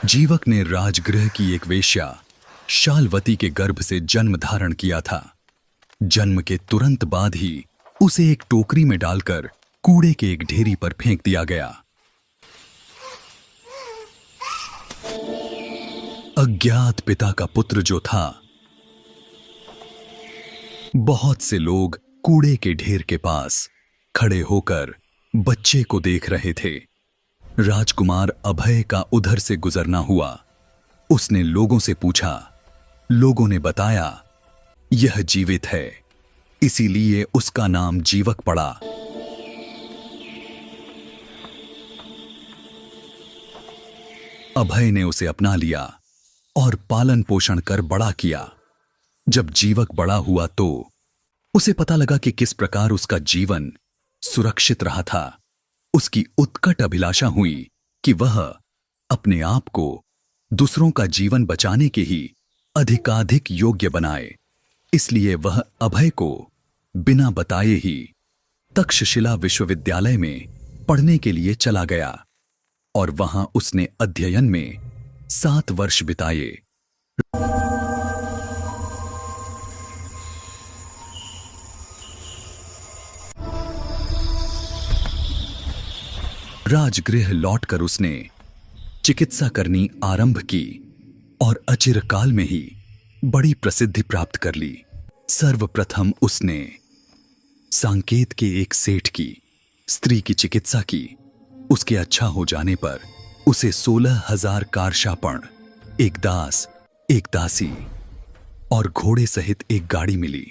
जीवक ने राजगृह की एक वेश्या शालवती के गर्भ से जन्म धारण किया था। जन्म के तुरंत बाद ही उसे एक टोकरी में डालकर कूड़े के एक ढेरी पर फेंक दिया गया। अज्ञात पिता का पुत्र जो था। बहुत से लोग कूड़े के ढेर के पास खड़े होकर बच्चे को देख रहे थे। राजकुमार अभय का उधर से गुजरना हुआ। उसने लोगों से पूछा। लोगों ने बताया, यह जीवित है, इसीलिए उसका नाम जीवक पड़ा। अभय ने उसे अपना लिया और पालन पोषण कर बड़ा किया। जब जीवक बड़ा हुआ तो उसे पता लगा कि किस प्रकार उसका जीवन सुरक्षित रहा था। उसकी उत्कट अभिलाषा हुई कि वह अपने आप को दूसरों का जीवन बचाने के ही अधिकाधिक योग्य बनाए। इसलिए वह अभय को बिना बताए ही तक्षशिला विश्वविद्यालय में पढ़ने के लिए चला गया और वहां उसने अध्ययन में 7 वर्ष बिताए। राजगृह लौटकर उसने चिकित्सा करनी आरंभ की और अचिरकाल में ही बड़ी प्रसिद्धि प्राप्त कर ली। सर्वप्रथम उसने सांकेत के एक सेठ की स्त्री की चिकित्सा की। उसके अच्छा हो जाने पर उसे 16,000 कारशापण, एक दास, एक दासी और घोड़े सहित एक गाड़ी मिली।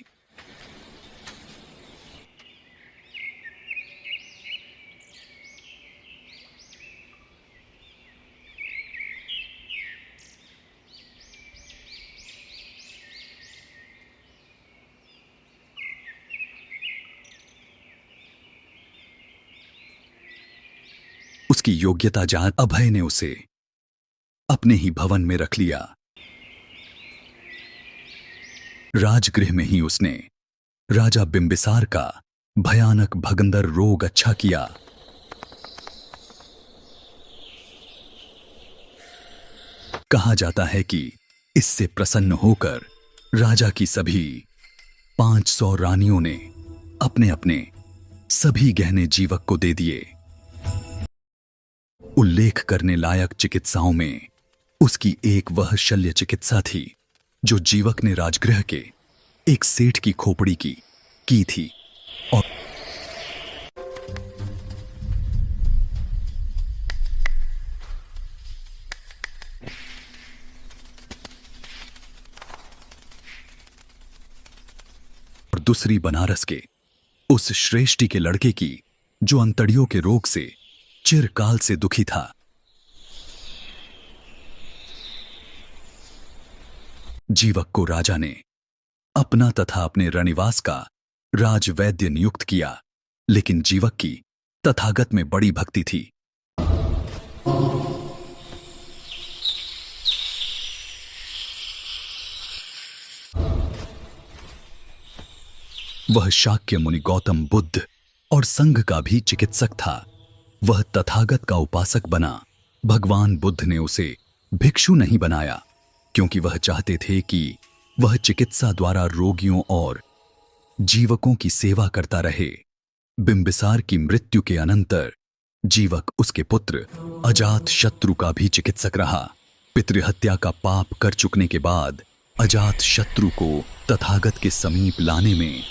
उसकी योग्यता जान अभय ने उसे अपने ही भवन में रख लिया। राजगृह में ही उसने राजा बिंबिसार का भयानक भगंदर रोग अच्छा किया। कहा जाता है कि इससे प्रसन्न होकर राजा की सभी 500 रानियों ने अपने अपने सभी गहने जीवक को दे दिए। उल्लेख करने लायक चिकित्साओं में उसकी एक वह शल्य चिकित्सा थी जो जीवक ने राजगृह के एक सेठ की खोपड़ी की थी और दूसरी बनारस के उस श्रेष्ठी के लड़के की जो अंतड़ियों के रोग से चिरकाल से दुखी था। जीवक को राजा ने अपना तथा अपने रनिवास का राजवैद्य नियुक्त किया, लेकिन जीवक की तथागत में बड़ी भक्ति थी। वह शाक्य मुनि गौतम बुद्ध और संघ का भी चिकित्सक था। वह तथागत का उपासक बना। भगवान बुद्ध ने उसे भिक्षु नहीं बनाया, क्योंकि वह चाहते थे कि वह चिकित्सा द्वारा रोगियों और जीवकों की सेवा करता रहे। बिंबिसार की मृत्यु के अनंतर जीवक उसके पुत्र अजात शत्रु का भी चिकित्सक रहा। पितृहत्या का पाप कर चुकने के बाद अजात शत्रु को तथागत के समीप लाने में